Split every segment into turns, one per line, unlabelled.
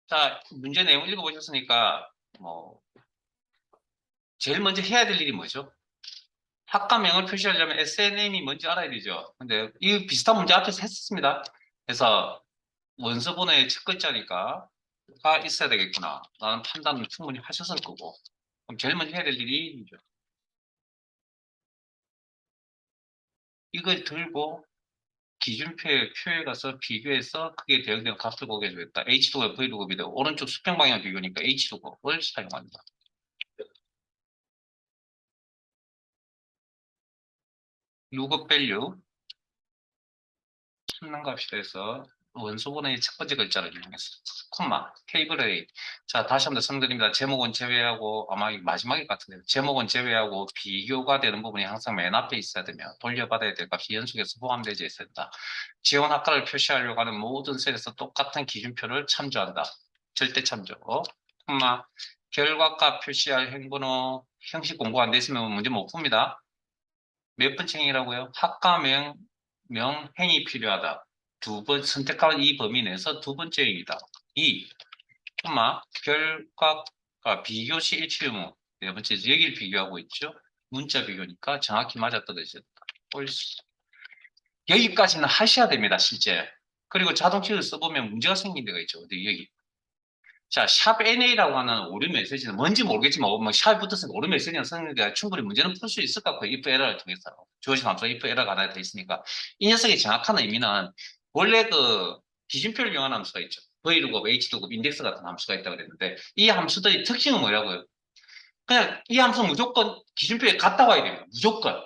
자, 문제 내용 읽어보셨으니까, 뭐, 제일 먼저 해야 될 일이 뭐죠? 학과명을 표시하려면 SNM이 뭔지 알아야 되죠. 근데 이 비슷한 문제 앞에서 했었습니다. 그래서 원서번호의 첫 글자니까 가 있어야 되겠구나. 라는 판단을 충분히 하셨을 거고. 그럼 제일 먼저 해야 될 일이 이걸 들고 표에 가서 비교해서 크게 대응되는 값을 구해주겠다. H도가 V도급이 되고 오른쪽 수평 방향 비교니까 H도급을 사용한다. lookup value 찾는 값이라 해서 원소분의 첫 번째 글자를 이용해서 콤마 테이블에 자 다시 한번 설명드립니다. 제목은 제외하고 아마 마지막일 것 같은데요. 제목은 제외하고 비교가 되는 부분이 항상 맨 앞에 있어야 되며 돌려받아야 될 값이 연속해서 포함되어 있어야 된다. 지원 학과를 표시하려고 하는 모든 셀에서 똑같은 기준표를 참조한다. 절대 참조. 콤마 결과값 표시할 행번호 형식 공부 안 됐으면 문제 못 풉니다. 몇 번째 행위라고요? 학과명 행이 필요하다. 선택한 이 범위 내에서 두 번째 행위다. 2. 결과가 비교시 일치 의무. 네 번째, 여기를 비교하고 있죠. 문자 비교니까 정확히 맞아떨어진다. 옳지. 여기까지는 하셔야 됩니다, 실제. 그리고 자동치를 써보면 문제가 생긴 데가 있죠. 어디, 여기. 자, 샵 NA라고 하는 오류 메시지는 뭔지 모르겠지만, 뭐, 샵이 붙었으니까 오류 메시지는 쓰는데 충분히 문제는 풀 수 있을 것 같고요. if error를 통해서. 주어진 함수가 if error가 하나 돼 있으니까. 이 녀석의 정확한 의미는, 원래 그 기준표를 이용하는 함수가 있죠. V루급, H루급, 인덱스 같은 함수가 있다고 그랬는데, 이 함수들의 특징은 뭐라고요? 그냥 이 함수 무조건 기준표에 갔다 와야 됩니다. 무조건.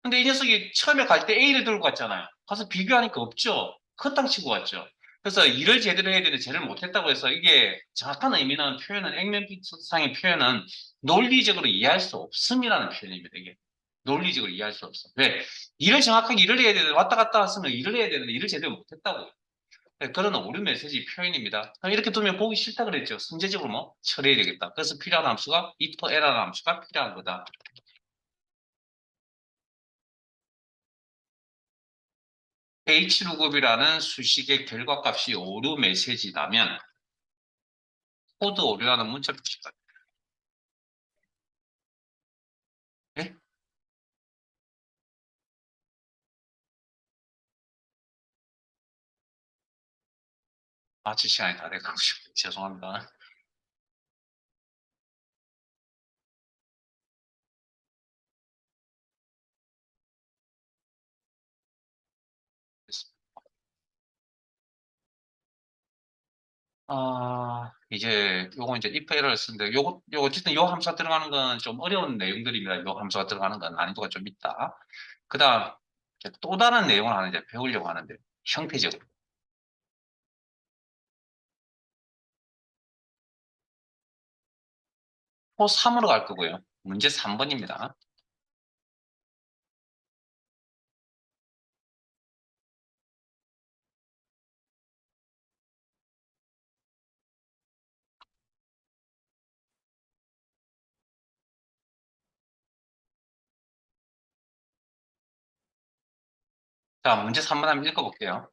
근데 이 녀석이 처음에 갈 때 A를 들고 갔잖아요. 가서 비교하니까 없죠. 큰땅 치고 갔죠. 그래서 일을 제대로 해야 되는데 제대로 못했다고 해서 이게 정확한 의미는 표현은 액면상의 표현은 논리적으로 이해할 수 없음이라는 표현입니다. 이게 논리적으로 이해할 수 없어. 왜? 일을 정확하게 일을 해야 되는데 왔다 갔다 왔으면 일을 해야 되는데 일을 제대로 못했다고. 네, 그런 오류 메시지 표현입니다. 이렇게 두면 보기 싫다 그랬죠. 선제적으로 뭐 처리해야 되겠다. 그래서 필요한 함수가 if error 함수가 필요한 거다. H루급이라는 수식의 결과값이 오류 메시지라면 코드 오류라는 문자 표시가 네? 마칠 시간이 다 돼가지고 죄송합니다. 이제 요거 이제 if error 쓰는데 요거 어쨌든 요 함수가 들어가는 건 좀 어려운 내용들입니다. 요 함수가 들어가는 건 난이도가 좀 있다. 그다음 또 다른 내용을 하나 이제 배우려고 하는데 형태적으로 호 3으로 갈 거고요. 문제 3번입니다. 자, 문제 3번 한번 읽어볼게요.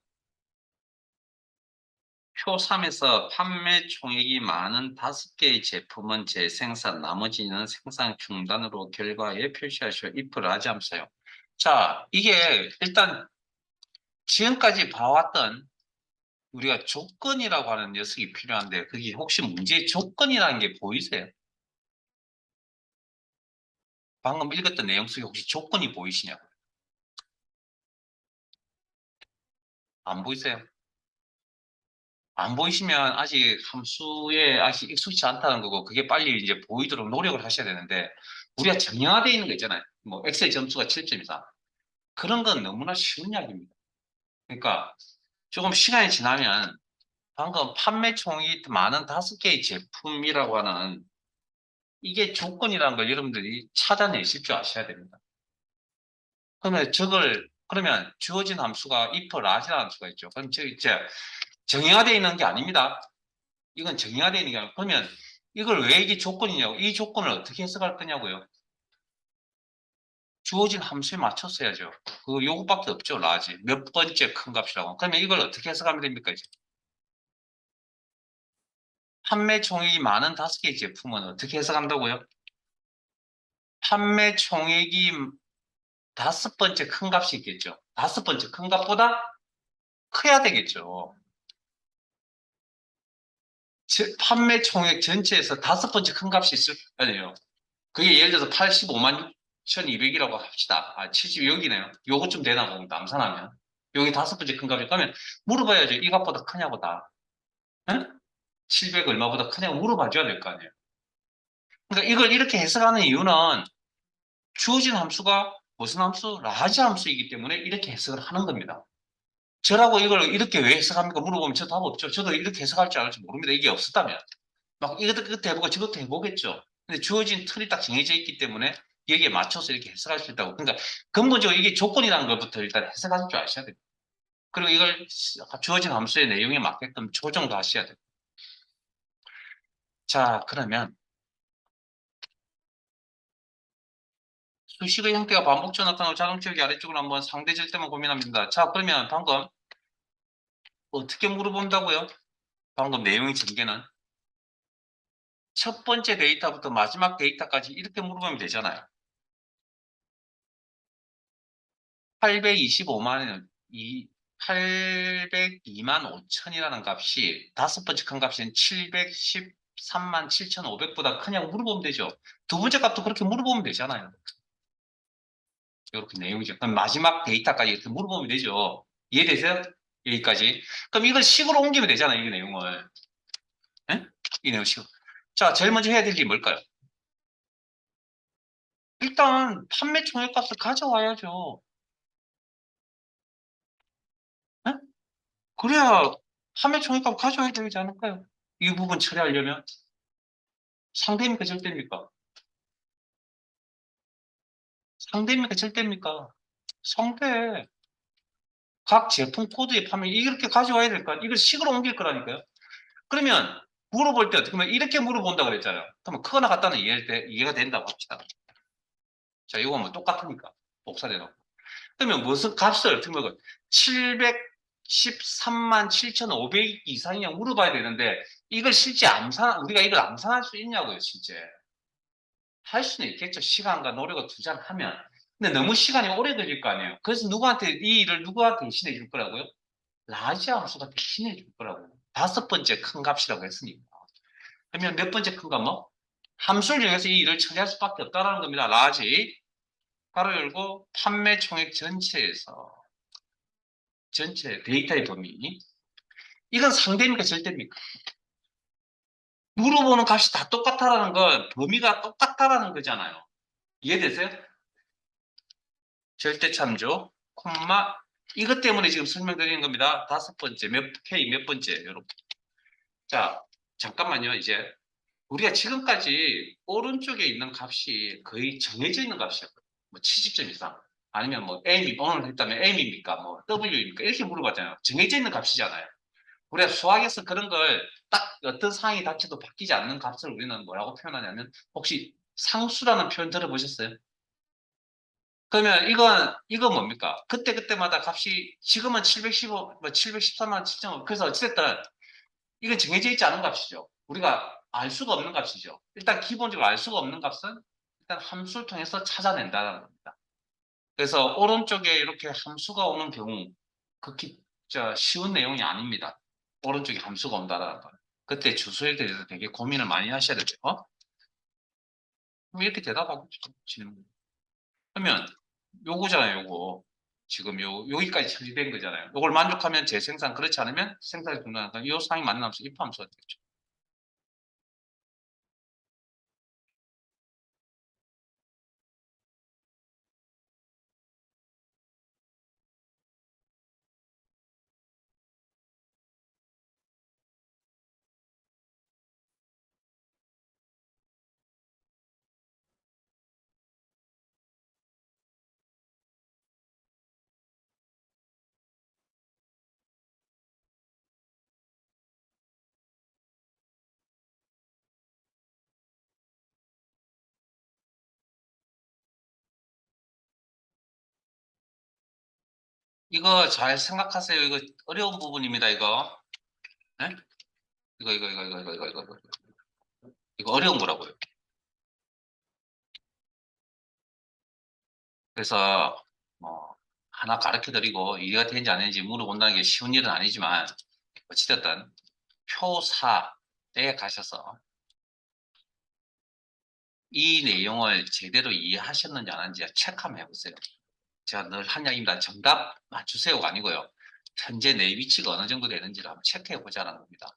표 3에서 판매 총액이 많은 5개의 제품은 재생산, 나머지는 생산 중단으로 결과에 표시하시오. if를 하지 않으세요. 자, 이게 일단 지금까지 봐왔던 우리가 조건이라고 하는 녀석이 필요한데 그게 혹시 문제의 조건이라는 게 보이세요? 방금 읽었던 내용 속에 혹시 조건이 보이시냐고? 안 보이세요? 안 보이시면 아직 함수에 아직 익숙치 않다는 거고 그게 빨리 이제 보이도록 노력을 하셔야 되는데 우리가 정형화되어 있는 거 있잖아요. 뭐 엑셀 점수가 7.24 그런 건 너무나 쉬운 이야기입니다. 그러니까 조금 시간이 지나면 방금 판매 총이 많은 5개의 제품이라고 하는 이게 조건이라는 걸 여러분들이 찾아내실 줄 아셔야 됩니다. 그러면 주어진 함수가 if large라는 함수가 있죠. 그럼 저 이제 정형화되어 있는 게 아닙니다. 이건 정의화되어 있는 게 아니고 그러면 이걸 왜 이게 조건이냐고 이 조건을 어떻게 해석할 거냐고요. 주어진 함수에 맞춰서 해야죠. 그 요것밖에 없죠. 라지 몇 번째 큰 값이라고. 그러면 이걸 어떻게 해석하면 됩니까 이제. 판매 총액이 많은 5개의 제품은 어떻게 해석한다고요? 판매 총액이 5번째 큰 값이 있겠죠. 5번째 큰 값보다 커야 되겠죠. 판매 총액 전체에서 5번째 큰 값이 있을 거 아니에요. 그게 예를 들어서 85만 6,200이라고 합시다. 70 여기네요. 요거쯤 되나 보면 남산하면. 여기 5번째 큰 값이 그러면 물어봐야죠. 이 값보다 크냐고 다. 응? 700 얼마보다 크냐고 물어봐줘야 될 거 아니에요. 그러니까 이걸 이렇게 해석하는 이유는 주어진 함수가 무슨 함수? 라지 함수이기 때문에 이렇게 해석을 하는 겁니다. 저라고 이걸 이렇게 왜 해석합니까? 물어보면 저 답 없죠. 저도 이렇게 해석할 줄 알지 모릅니다. 이게 없었다면. 막 이것도 해보고 저것도 해보겠죠. 근데 주어진 틀이 딱 정해져 있기 때문에 여기에 맞춰서 이렇게 해석할 수 있다고. 그러니까 근본적으로 이게 조건이라는 것부터 일단 해석하실 줄 아셔야 돼요. 그리고 이걸 주어진 함수의 내용에 맞게끔 조정도 하셔야 돼요. 자, 그러면 수식의 형태가 반복적으로 나타나고 자동치역이 아래쪽으로 한번 상대질 때만 고민합니다. 자, 그러면 방금 어떻게 물어본다고요? 방금 내용의 전개는 첫 번째 데이터부터 마지막 데이터까지 이렇게 물어보면 되잖아요. 825만 원, 802만 5천이라는 값이 5번째 큰 값인 713만 7,500보다 크냐고 물어보면 되죠. 두 번째 값도 그렇게 물어보면 되잖아요. 이렇게 내용이죠. 그럼 마지막 데이터까지 이렇게 물어보면 되죠. 이해되세요? 여기까지. 그럼 이걸 식으로 옮기면 되잖아요. 이 내용을. 예? 이 내용 식으로. 자, 제일 먼저 해야 될 일이 뭘까요? 일단 판매 총액값을 가져와야죠. 예? 그래야 판매 총액값 가져와야 되지 않을까요? 이 부분 처리하려면 상대입니까 절대입니까? 상대입니까 절대입니까? 상대. 각 제품 코드의 판매 이렇게 가져와야 될까? 이걸 식으로 옮길 거라니까요. 그러면 물어볼 때 어떻게 보면 이렇게 물어본다 그랬잖아요. 그러면 크거나 같다는 이해가 된다고 합시다. 자, 이거 뭐 똑같으니까 복사되놓고. 그러면 무슨 값을 어떻게 먹어요? 713만 7,500 이상이냐 물어봐야 되는데 이걸 실제 우리가 이걸 암산할 수 있냐고요, 실제. 할 수는 있겠죠. 시간과 노력을 투자하면. 근데 너무 시간이 오래 걸릴 거 아니에요. 그래서 이 일을 누구한테 대신해 줄 거라고요? 라지 함수가 대신해 줄 거라고요. 5번째 큰 값이라고 했으니까. 그러면 몇 번째 큰 값 뭐? 함수를 이용해서 이 일을 처리할 수밖에 없다는 겁니다. 라지. 가로 열고 판매 총액 전체에서 전체 데이터의 범위. 이건 상대입니까 절대입니까? 물어보는 값이 다 똑같다라는 건 범위가 똑같다라는 거잖아요. 이해되세요? 절대 참조, 콤마 이것 때문에 지금 설명드리는 겁니다. 5번째 K 몇 번째 여러분. 자, 잠깐만요. 이제 우리가 지금까지 오른쪽에 있는 값이 거의 정해져 있는 값이었거든요. 뭐 70점 이상. 아니면 뭐 오늘 했다면 M입니까? 뭐 W입니까? 이렇게 물어봤잖아요. 정해져 있는 값이잖아요. 우리가 수학에서 그런 걸 딱 어떤 상황이 닥쳐도 바뀌지 않는 값을 우리는 뭐라고 표현하냐면 혹시 상수라는 표현 들어보셨어요? 그러면 이건 뭡니까? 그때그때마다 값이 지금은 715, 뭐 713만 7점 그래서 어찌됐든 이건 정해져 있지 않은 값이죠. 우리가 알 수가 없는 값이죠. 일단 기본적으로 알 수가 없는 값은 일단 함수를 통해서 찾아낸다는 겁니다. 그래서 오른쪽에 이렇게 함수가 오는 경우 극히 쉬운 내용이 아닙니다. 오른쪽에 함수가 온다는 거. 그때 주소에 대해서 되게 고민을 많이 하셔야 돼요. 그럼 이렇게 대답하고 질문. 그러면 요거잖아요, 요거. 지금 여기까지 처리된 거잖아요. 요걸 만족하면 재생산, 그렇지 않으면 생산이 중단한다. 요 상이 맞는 함수, if 함수가 되겠죠. 이거 잘 생각하세요. 이거 어려운 부분입니다, 이거. 네? 이거 어려운 거라고요. 그래서 뭐 하나 가르쳐 드리고 이해가 되는지 안 되는지 물어본다는 게 쉬운 일은 아니지만 어찌됐든 표4에 가셔서 이 내용을 제대로 이해하셨는지 안 하는지 체크 한번 해보세요. 제가 늘 한 이야기입니다. 정답 맞추세요가 아니고요. 현재 내 위치가 어느 정도 되는지를 한번 체크해 보자는 겁니다.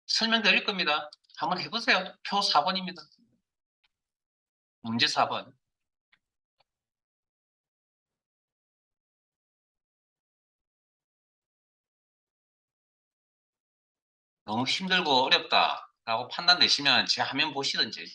설명드릴 겁니다. 한번 해보세요. 표 4번입니다. 문제 4번. 너무 힘들고 어렵다라고 판단되시면 제 화면 보시든지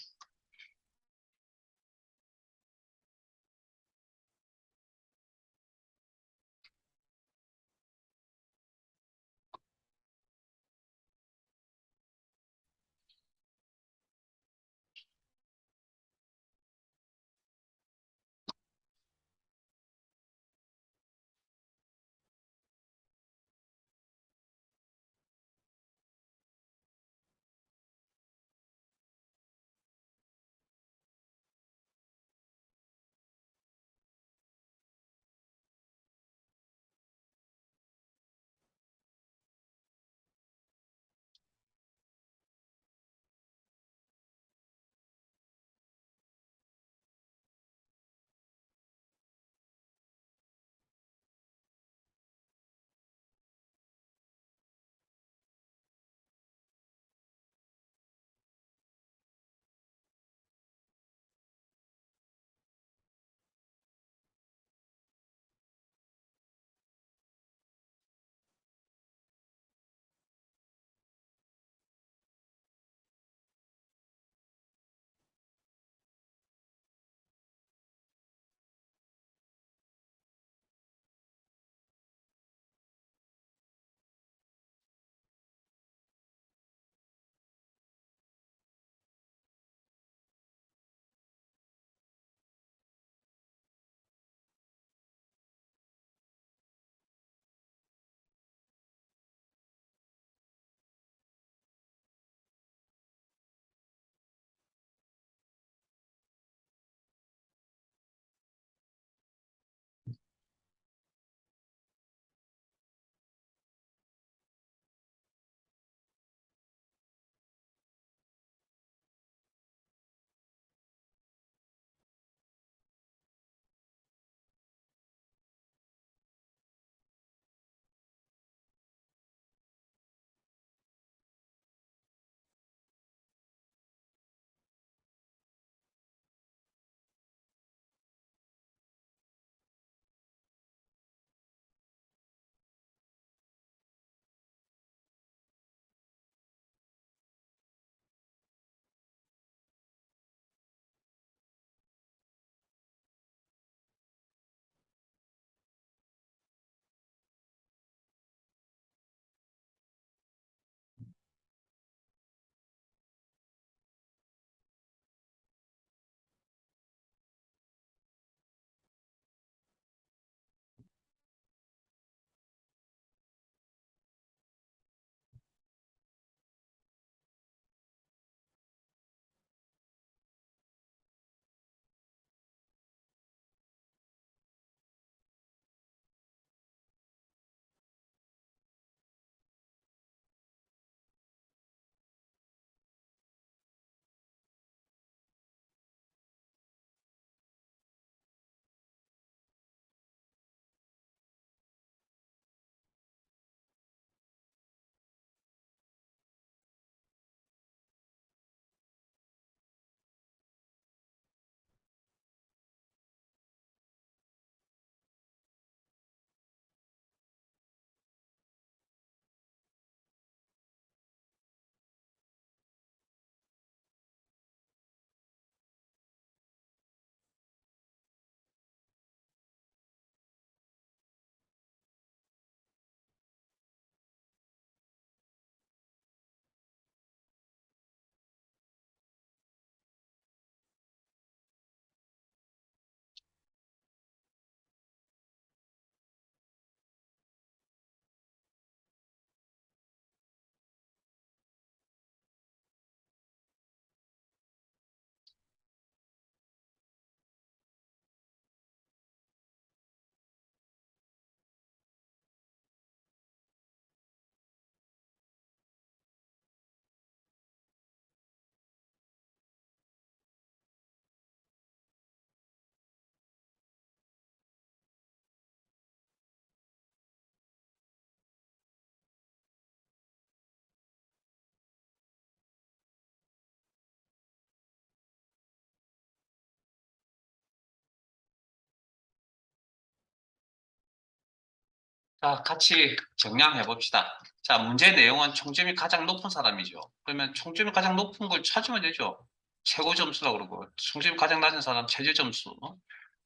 자, 같이 정리해 봅시다. 자, 문제 내용은 총점이 가장 높은 사람이죠. 그러면 총점이 가장 높은 걸 찾으면 되죠. 최고 점수라고 그러고, 총점이 가장 낮은 사람 최저 점수.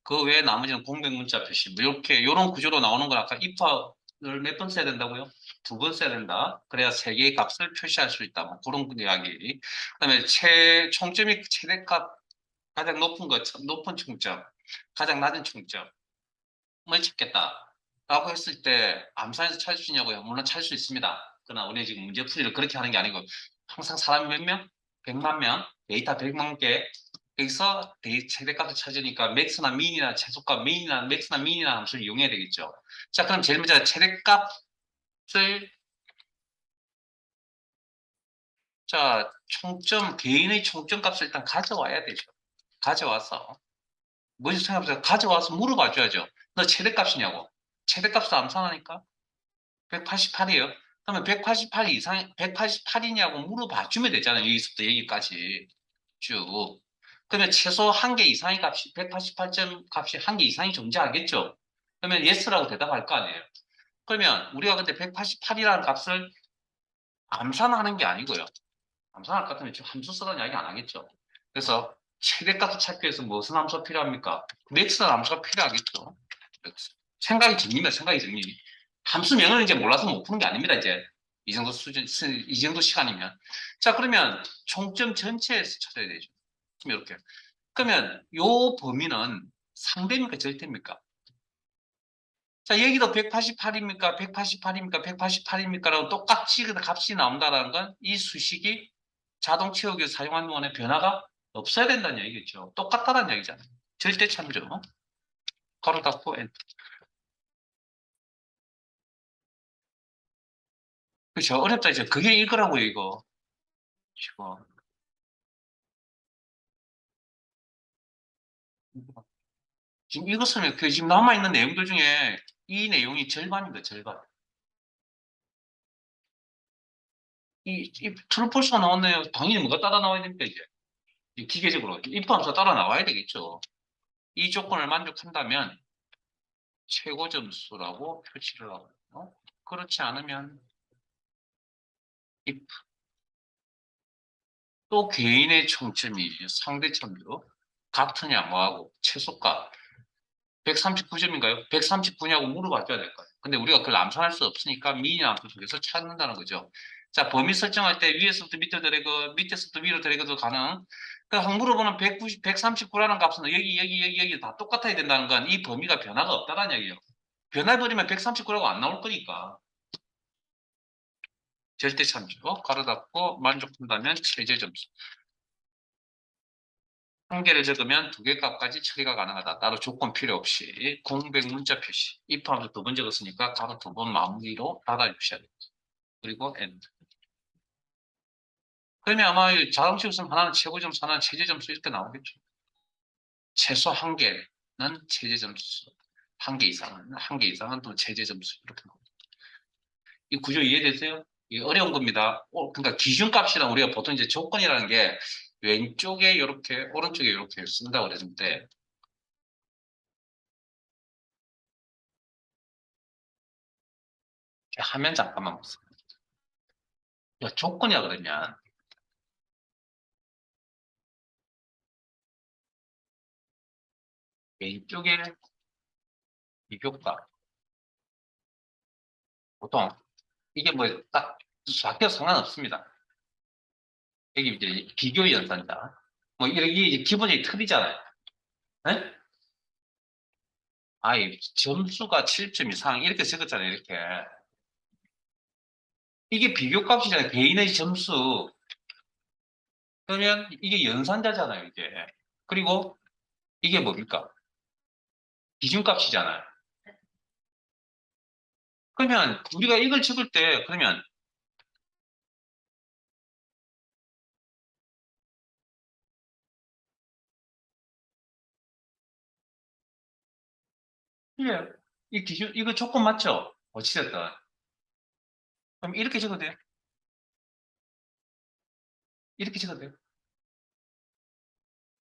그 외에 나머지는 공백 문자 표시. 뭐 이렇게, 이런 구조로 나오는 건 아까 입화를 몇 번 써야 된다고요? 2번 써야 된다. 그래야 세 개의 값을 표시할 수 있다. 뭐 그런 이야기. 그다음에 총점이 최대값 가장 높은 것, 높은 총점, 가장 낮은 총점. 뭘 찾겠다. 라고 했을 때 암산해서 찾을 수 있냐고요? 물론 찾을 수 있습니다. 그러나 우리 지금 문제풀이를 그렇게 하는 게 아니고 항상 사람이 몇 명? 100만 명? 데이터 100만 개. 여기서 최대값을 찾으니까 맥스나 민이나 최소값 민이나 맥스나 민이나 함수를 이용해야 되겠죠. 자, 그럼 제일 먼저 최대값을 자, 개인의 총점 값을 일단 가져와야 되죠. 가져와서 뭐지 생각해보세요. 가져와서 물어봐 줘야죠. 너 최대값이냐고. 최대값을 암산하니까 188이에요. 그러면 188 이상, 188이냐고 물어봐 주면 되잖아요. 여기서부터 여기까지 쭉. 그러면 최소 한 개 이상의 값이, 188점 값이 한 개 이상이 존재하겠죠. 그러면 yes라고 대답할 거 아니에요. 그러면 우리가 근데 188이라는 값을 암산하는 게 아니고요. 암산할 것 같으면 지금 함수 쓰라는 이야기 안 하겠죠. 그래서 최대값을 찾기 위해서 무슨 함수가 필요합니까? 맥스는 함수가 필요하겠죠. 생각이 정리면 생각이 정리. 함수명을 이제 몰라서 못 푸는 게 아닙니다. 이제 이 정도 수준, 이 정도 시간이면. 자, 그러면 총점 전체에서 찾아야 되죠. 이렇게. 그러면 요 범위는 상대입니까? 절대입니까? 자, 여기도 188입니까? 188입니까? 188입니까? 라고 똑같이 그 값이 나온다는 건 이 수식이 자동 채우기를 사용하는 동안에 변화가 없어야 된다는 얘기겠죠. 똑같다는 얘기잖아요. 절대 참죠. 가로 닫고 엔터. 그렇죠. 어렵다 이제 그게 이거라고요, 이거. 지금. 지금 이것은 그 지금 남아있는 내용들 중에 이 내용이 절반입니다, 절반. 이 트루폴스가 나왔네요. 당연히 뭐가 따라 나와야 됩니까, 이제. 기계적으로. 입함수가 따라 나와야 되겠죠. 이 조건을 만족한다면 최고 점수라고 표시를 하고요. 그렇지 않으면 또 개인의 총점이 상대점도 같으냐 뭐하고 최소값 139점인가요? 139냐고 물어봐줘야 될 거예요. 근데 우리가 그걸 암산할 수 없으니까 미니 함수 속에서 찾는다는 거죠. 자, 범위 설정할 때 위에서부터 밑으로 드래그, 밑에서부터 위로 드래그도 가능. 그 항물어보는 190, 139라는 값은 여기 다 똑같아야 된다는 건 이 범위가 변화가 없다는 얘기예요. 변화해버리면 139라고 안 나올 거니까. 절대 참조, 가로 닫고 만족한다면 최저 점수. 한 개를 적으면 두 개 값까지 처리가 가능하다. 따로 조건 필요 없이 공백 문자 표시. 입하면서 두 번 적었으니까 가로 두 번 마무리로 닫아주셔야 됩니다. 그리고 엔드. 그러면 아마 자동식 웃음 하나는 최고 점수, 하나는 최저 점수 이렇게 나오겠죠. 최소 한 개는 최저 점수, 한 개 이상은 또 최저 점수 이렇게 나옵니다. 이 구조 이해되세요? 이 어려운 겁니다. 그러니까 기준값이랑 우리가 보통 이제 조건이라는 게 왼쪽에 이렇게 오른쪽에 이렇게 쓴다고 그랬는데 화면 잠깐만 보세요. 조건이라 그러면 왼쪽에 비교가 보통 이게 뭐 딱 바뀌어 상관없습니다. 여기 이제 비교 연산자 뭐 이게 이제 기본적인 틀이잖아요. 네? 아이 점수가 7점 이상 이렇게 적었잖아요. 이렇게 이게 비교값이잖아요. 개인의 점수 그러면 이게 연산자잖아요. 이게 그리고 이게 뭡니까? 기준값이잖아요. 그러면 우리가 이걸 적을 때 그러면 이게 이 기준 이거 조건 맞죠? 어찌됐든 그럼 이렇게 적어도 돼요? 이렇게 적어도 돼요?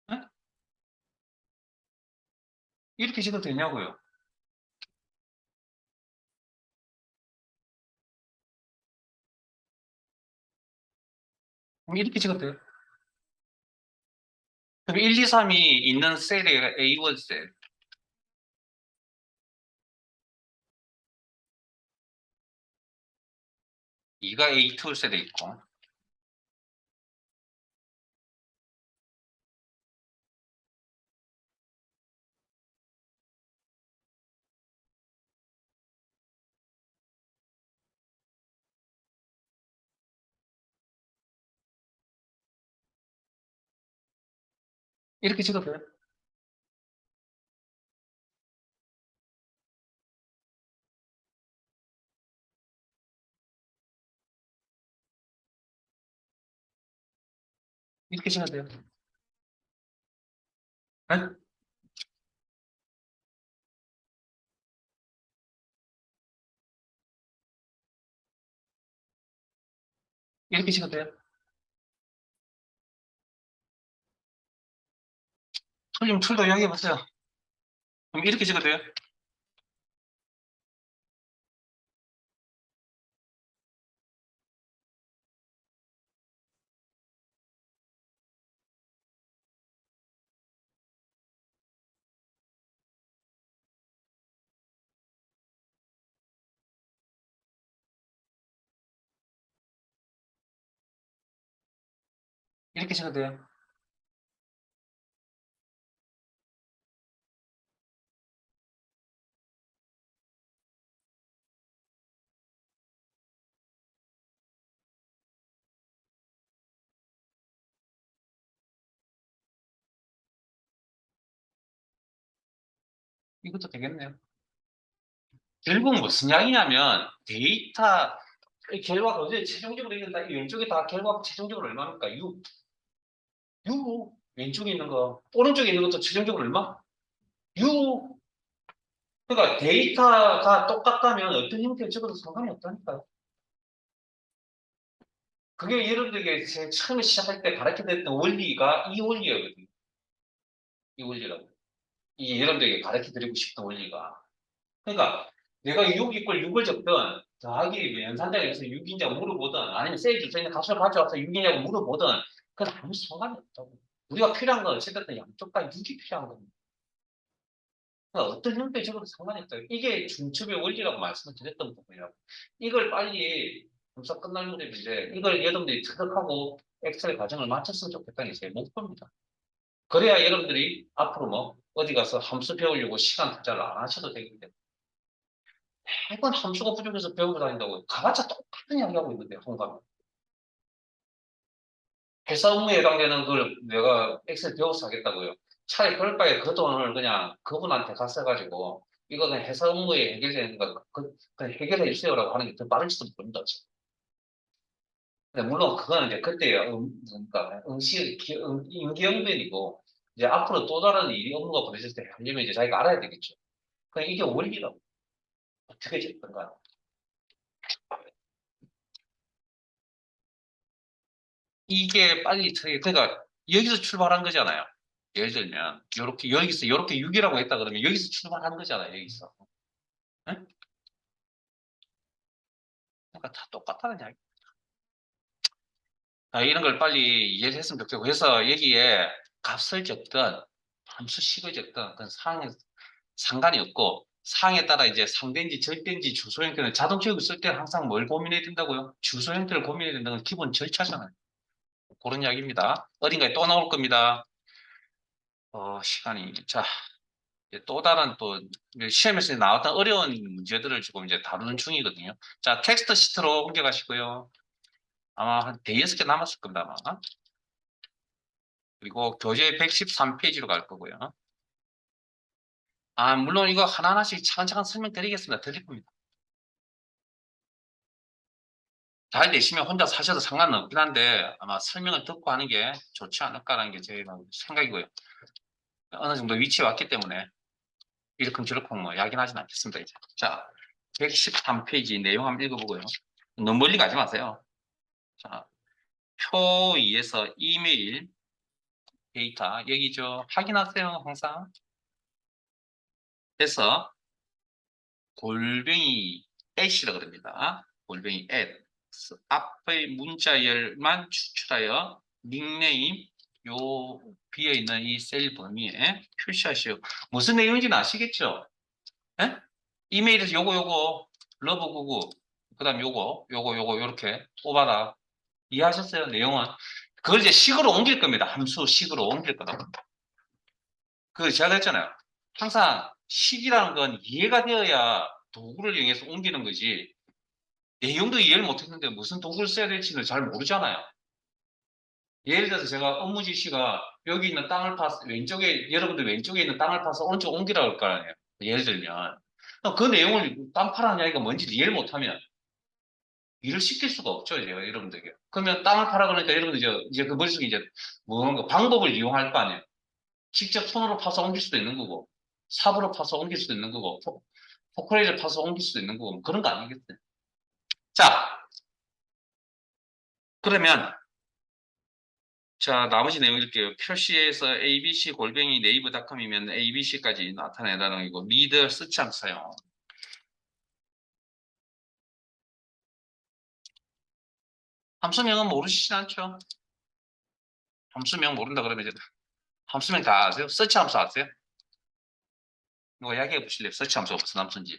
네? 이렇게 적어도 되냐고요? 그럼 이렇게 찍어도 돼요. 그럼 1, 2, 3이 있는 셀이 A1 셀. 2가 A2 셀에 있고. 이렇게 찍어도 돼요. 이렇게 찍어도 돼요. 네? 이렇게 찍어도 돼요. 틀리면 틀도 이야기해 보세요. 그럼 이렇게 찍어도 돼요. 이렇게 찍어도 돼요. 이것도 되겠네요. 결국 무슨 이야기냐면 데이터 결과가 어제 최종적으로 이긴다. 왼쪽에 다 결과가 최종적으로 얼마입니까? 6. 6. 왼쪽에 있는 거. 오른쪽에 있는 것도 최종적으로 얼마? 6. 그러니까 데이터가 똑같다면 어떤 형태를 적어도 상관이 없다니까요. 그게 여러분들에게 제가 처음에 시작할 때 가르쳐드렸던 원리가 이 원리였거든요. 이 원리라고. 이 여러분들에게 가르쳐드리고 싶던 원리가. 그러니까 내가 6 이꼴 6을 적든 더하기 연산자에서 6이냐고 물어보든 아니면 셀 줄서 있는 값을 가져와서 6이냐고 물어보든 그건 아무 상관이 없다고. 우리가 필요한 건 어쨌든 양쪽 다 6이 필요한 겁니다. 그러니까 어떤 형태의 적어도 상관이 없다. 이게 중첩의 원리라고 말씀을 드렸던 부분이라고. 이걸 빨리 검사 끝날 무렵에 이제 이걸 여러분들이 터득하고 엑셀 과정을 마쳤으면 좋겠다는 게 제 목표입니다. 그래야 여러분들이 앞으로 뭐 어디 가서 함수 배우려고 시간 투자를 안 하셔도 되기 때문에. 매번 함수가 부족해서 배우고 다닌다고 가봤자 똑같은 이야기 하고 있는데 홍감. 회사 업무에 해당되는 걸 내가 엑셀 배워서 하겠다고요. 차라리 그럴 바에 그 돈을 그냥 그분한테 갔어가지고 이거 그냥 회사 업무에 해결되는 거 그냥 해결해 주세요라고 하는 게 더 빠를지도 모른다. 근데 물론 그거는 이제 그때 그러니까 임기응변이고 이제 앞으로 또 다른 일이 업무가 벌어졌을 때 하려면 이제 자기가 알아야 되겠죠. 그러니까 이게 원리라고 어떻게 됐던가. 이게 빨리 그러니까 여기서 출발한 거잖아요. 예를 들면 요렇게 여기서 요렇게 6이라고 했다 그러면 여기서 출발한 거잖아요. 여기서. 응? 그러니까 다 똑같다는 이야기. 이런 걸 빨리 이해를 했으면 좋겠고 그래서 여기에 값을 적든 함수식을 적든 그건 상관이 없고 사항에 따라 이제 상대인지 절대인지 주소 형태는 자동 기억을 쓸 때 항상 뭘 고민해야 된다고요? 주소 형태를 고민해야 된다는 건 기본 절차잖아요. 그런 이야기입니다. 어딘가에 또 나올 겁니다. 시간이 자 이제 또 다른 또 시험에서 나왔던 어려운 문제들을 지금 이제 다루는 중이거든요. 자 텍스트 시트로 옮겨가시고요. 아마 한 대여섯 개 남았을 겁니다. 아마. 그리고 교재 113페이지로 갈 거고요. 물론 이거 하나하나씩 차근차근 설명드리겠습니다. 드릴 겁니다. 잘 내시면 혼자 사셔도 상관없긴 한데 아마 설명을 듣고 하는 게 좋지 않을까라는 게 제 생각이고요. 어느 정도 위치에 왔기 때문에 이렇쿵저렇쿵 뭐 이야기는 하진 않겠습니다. 이제. 자, 113페이지 내용 한번 읽어보고요. 너무 멀리 가지 마세요. 자, 표 2에서 이메일 데이터 여기죠. 확인하세요. 항상. 해서 골뱅이 @이라고 그럽니다. 골뱅이 @. 앞의 문자열만 추출하여 닉네임 요 비어 있는 이 셀 범위에 표시하시오. 무슨 내용인지는 아시겠죠? 예? 이메일에서 요거 러브구구 그다음 요거 요렇게 뽑아라. 이해하셨어요? 내용은 그걸 이제 식으로 옮길 겁니다. 함수 식으로 옮길 거다. 그 제가 그랬잖아요. 항상 식이라는 건 이해가 되어야 도구를 이용해서 옮기는 거지. 내용도 이해를 못했는데 무슨 도구를 써야 될지는 잘 모르잖아요. 예를 들어서 제가 업무 지시가 여기 있는 땅을 파서 왼쪽에 여러분들 왼쪽에 있는 땅을 파서 오른쪽 옮기라고 할 거 아니에요. 예를 들면 그 내용을 땅 파라는 이야기가 뭔지 이해를 못하면 일을 시킬 수가 없죠, 제가 여러분들에게. 그러면 땅을 파라 그러니까 여러분들 이제 그 머릿속에 이제 뭔가 방법을 이용할 거 아니에요. 직접 손으로 파서 옮길 수도 있는 거고, 삽으로 파서 옮길 수도 있는 거고, 포크레인을 파서 옮길 수도 있는 거고, 뭐 그런 거 아니겠어요? 자, 그러면 자, 나머지 내용 읽을게요. 표시에서 abc 골뱅이 네이버닷컴이면 abc까지 나타내라는 거고, 미드 서치함 사용. 함수명은 모르시진 않죠? 함수명 모른다 그러면 이제 함수명 다 아세요? 서치 함수 아세요? 이거 이야기해 보실래요? 서치 함수가 무슨 함수인지.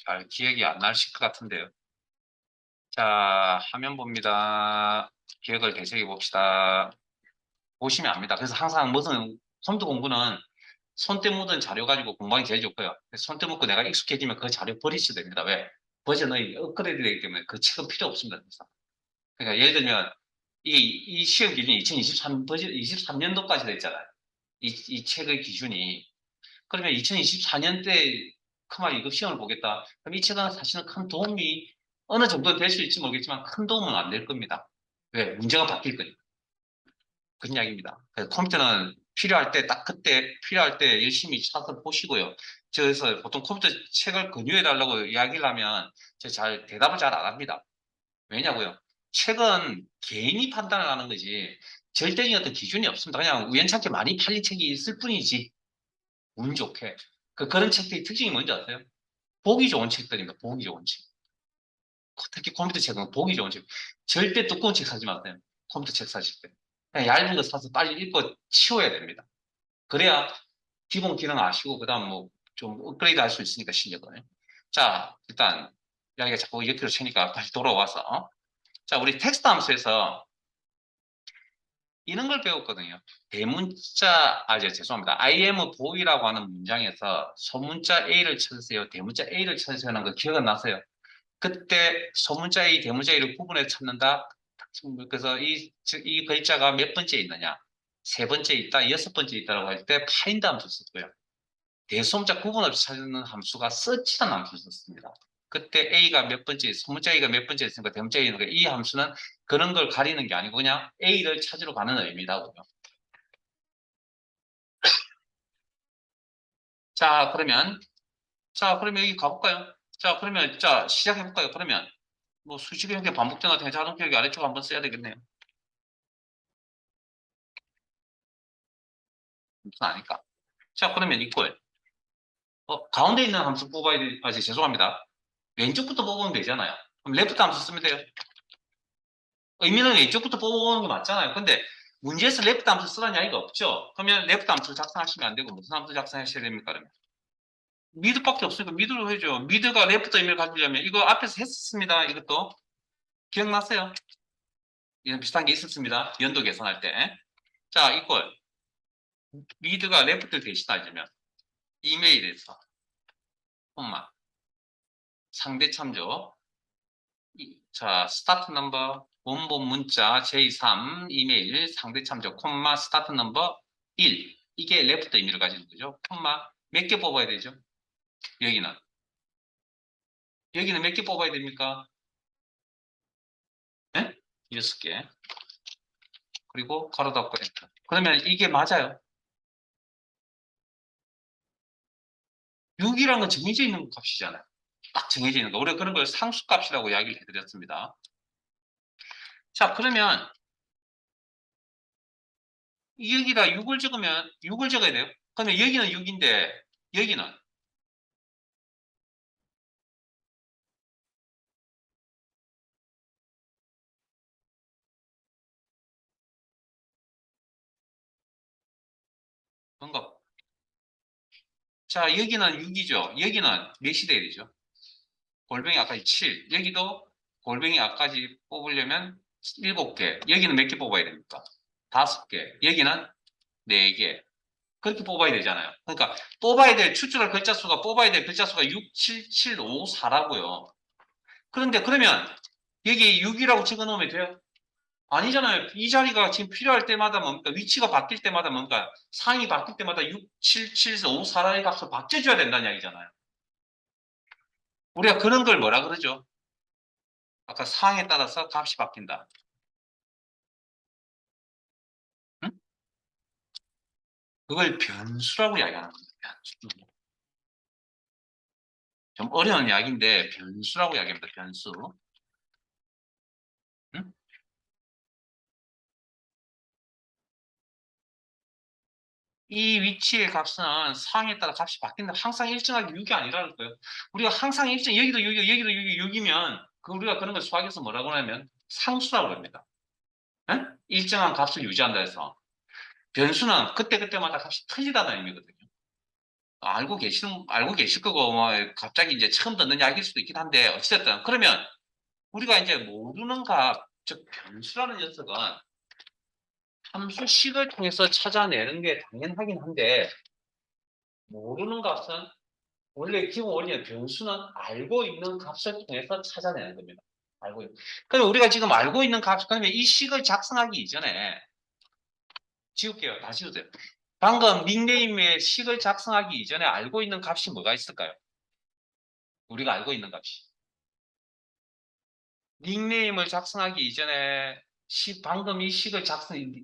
잘 기억이 안 나실 것 같은데요. 자, 화면 봅니다. 기억을 되새겨 봅시다. 보시면 압니다. 그래서 항상 무슨 컴퓨터 공부는 손때 묻은 자료 가지고 공부하기 제일 좋고요. 손때 묻고 내가 익숙해지면 그 자료 버리셔도 됩니다. 왜? 버전이 업그레이드 되기 때문에 그 책은 필요 없습니다. 그래서. 그러니까 예를 들면 이 시험 기준이 2023 버전 23년도까지 됐잖아요. 이 책의 기준이. 그러면 2024년 때 크마 2급 시험을 보겠다. 그럼 이 책은 사실은 큰 도움이 어느 정도 될 수 있을지 모르겠지만 큰 도움은 안 될 겁니다. 왜? 문제가 바뀔 거니까. 그런 이야기입니다. 그래서 컴퓨터는 필요할 때 딱 그때 필요할 때 열심히 찾아서 보시고요. 그래서 보통 컴퓨터 책을 권유해 달라고 이야기를 하면 제가 잘 대답을 잘 안 합니다. 왜냐고요? 책은 개인이 판단을 하는 거지 절대적인 어떤 기준이 없습니다. 그냥 우연찮게 많이 팔린 책이 있을 뿐이지 운 좋게. 그런 책들의 특징이 뭔지 아세요? 보기 좋은 책들입니다. 보기 좋은 책. 특히 컴퓨터 책은 보기 좋은 책. 절대 두꺼운 책 사지 마세요. 컴퓨터 책 사실 때. 그냥 얇은 거 사서 빨리 읽고 치워야 됩니다. 그래야 기본 기능 아시고 그다음 뭐 좀 업그레이드 할 수 있으니까 실력을. 자, 일단 이야기가 자꾸 옆으로 치니까 다시 돌아와서 자, 우리 텍스트 함수에서 이런 걸 배웠거든요. 대문자, 죄송합니다. I am boy라고 하는 문장에서 소문자 A를 찾으세요. 대문자 A를 찾으세요 하는 거 기억은 나세요? 그때 소문자 A, 대문자 A를 구분해 찾는다. 그래서 이 글자가 몇 번째 있느냐? 세 번째 있다, 여섯 번째 있다라고 할 때 find 함수 썼고요. 대소문자 구분 없이 찾는 함수가 search라는 함수를 썼습니다. 그때 A가 몇 번째, 소문자 A가 몇 번째 있으니까 대문자 A니까 이 함수는 그런 걸 가리는 게 아니고 그냥 A를 찾으러 가는 의미다고요. 자, 그러면 여기 가볼까요? 자, 그러면 시작해볼까요? 그러면 뭐 수식의 형태 반복되나 자동 기억이 아래쪽 한번 써야 되겠네요. 무슨 아니까. 자, 그러면 이꼴. 가운데 있는 함수 뽑아야 돼. 죄송합니다. 왼쪽부터 뽑으면 되잖아요. 그럼 레프트 함수 쓰면 돼요. 의미는 왼쪽부터 뽑아보는 게 맞잖아요. 근데 문제에서 레프트 함수 쓰라는 이야기가 없죠. 그러면 레프트 함수를 작성하시면 안 되고 무슨 함수 작성하셔야 됩니까? 그러면 미드밖에 없으니까 미드로 해줘. 미드가 레프트 의미를 가지려면 이거 앞에서 했었습니다. 이것도 기억나세요? 이런 비슷한 게 있었습니다. 연도 계산할 때. 자, 이걸 미드가 레프트를 대신하려면 이메일에서 콤마 상대 참조 자, 스타트 넘버 원본 문자 J3 이메일 상대 참조 콤마 스타트 넘버 1 이게 레프트 의미를 가지는 거죠. 콤마 몇 개 뽑아야 되죠? 여기는 몇 개 뽑아야 됩니까? 네? 6개. 그리고 가로 닫고 엔터. 그러면 이게 맞아요. 6이라는 건 정해져 있는 값이잖아요. 딱 정해져 있는 거. 우리가 그런 걸 상수값이라고 이야기를 해드렸습니다. 자, 그러면 여기다 6을 적으면 6을 적어야 돼요. 그러면 여기는 6인데 여기는 뭔가 자 여기는 6이죠. 여기는 몇이 돼야 되죠? 골뱅이 아까지 7. 여기도 골뱅이 아까지 뽑으려면 7개. 여기는 몇 개 뽑아야 됩니까? 5개. 여기는 4개. 그렇게 뽑아야 되잖아요. 그러니까 뽑아야 될 추출할 글자 수가 뽑아야 될 글자 수가 6, 7, 7, 5, 4라고요. 그런데 그러면 여기 6이라고 적어 놓으면 돼요? 아니잖아요. 이 자리가 지금 필요할 때마다 뭡니까? 위치가 바뀔 때마다 뭔가 상이 바뀔 때마다 6, 7, 7, 5, 4라의 값을 바뀌어줘야 된다는 이야기잖아요. 우리가 그런 걸 뭐라 그러죠? 아까 상에 따라서 값이 바뀐다. 응? 그걸 변수라고 이야기하는 겁니다. 변수. 좀 어려운 이야기인데 변수라고 이야기합니다. 변수. 응? 이 위치의 값은 상에 따라 값이 바뀐다. 항상 일정하게 6이 아니라는 거예요. 우리가 항상 일정, 여기도 6, 여기도 6이 6이면 우리가 그런 걸 수학에서 뭐라고 하냐면 상수라고 합니다. 응? 일정한 값을 유지한다 해서. 변수는 그때그때마다 값이 틀리다는 의미거든요. 알고 계실 거고, 뭐, 갑자기 이제 처음 듣는 이야기일 수도 있긴 한데, 어찌됐든. 그러면 우리가 이제 모르는 값, 즉, 변수라는 녀석은 함수식을 통해서 찾아내는 게 당연하긴 한데, 모르는 값은 원래 기본 원리는 변수는 알고 있는 값을 통해서 찾아내는 겁니다. 알고 있는. 그럼 우리가 지금 알고 있는 값, 그러면 이 식을 작성하기 이전에 지울게요. 다 지우세요. 방금 닉네임의 식을 작성하기 이전에 알고 있는 값이 뭐가 있을까요? 우리가 알고 있는 값이. 닉네임을 작성하기 이전에 방금 이 식을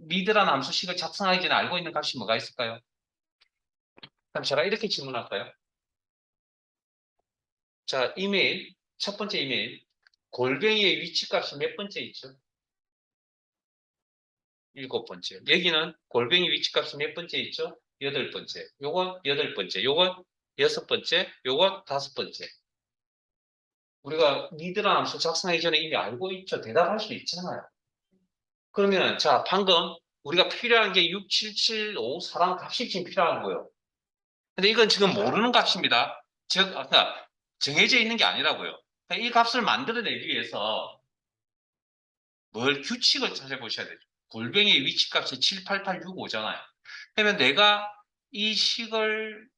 리드라는 함수 식을 작성하기 전에 알고 있는 값이 뭐가 있을까요? 그럼 제가 이렇게 질문할까요? 자, 이메일, 첫 번째 이메일. 골뱅이의 위치값이 몇 번째 있죠? 7번째. 여기는 골뱅이 위치값이 몇 번째 있죠? 8번째. 요건 8번째. 요건 6번째. 요건 5번째. 우리가 니들한 함수 작성하기 전에 이미 알고 있죠. 대답할 수 있잖아요. 그러면 자 방금 우리가 필요한 게 6, 7, 7, 5, 4라는 값이 지금 필요한 거예요. 근데 이건 지금 모르는 값입니다. 즉 아까 정해져 있는 게 아니라고요. 그러니까 이 값을 만들어내기 위해서 뭘 규칙을 찾아보셔야 돼요. 골뱅이의 위치값이 7, 8, 8, 6, 5잖아요. 그러면 내가 이 식을